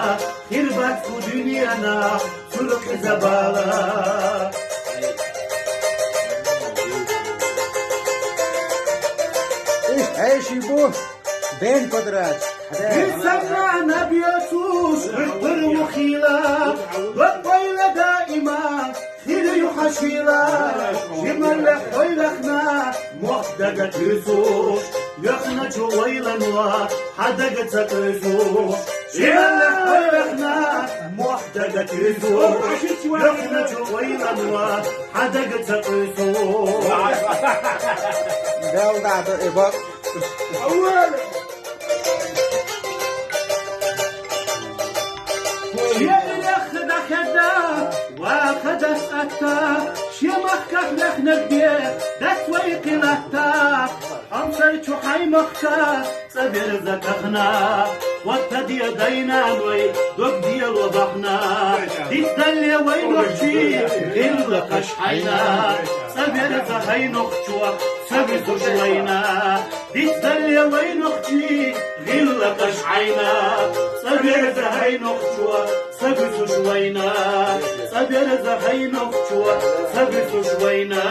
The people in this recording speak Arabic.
خربت دنيانا سلك زبالة ايش يبوه بين قدرات سمعنا بيسوس احضر وخيلا والطيلة دائما خير يحشيلا جمال ويلخنا محدقة يسوس يخنا جويلا وحدقة يسوس جمال ويلخنا محدقة يسوس يخنا جويلا وحدقة يسوس قال بعد إباق يخد خدا وخدس أتا شمخك لخنا البيت دس ويقلتا أمسر شحي مختا صبر زكخنا وابتدي يدينا وي دوك ديال وضحنا ديستلي وين وحشي إلا قشحينا صبر زهي نخشوا سبسو شوينا ديستلي وين وحشي إلا قشحينا صبر زهي نخشوا سبسو شوينا صبر زهي نخشوا سبسو شوينا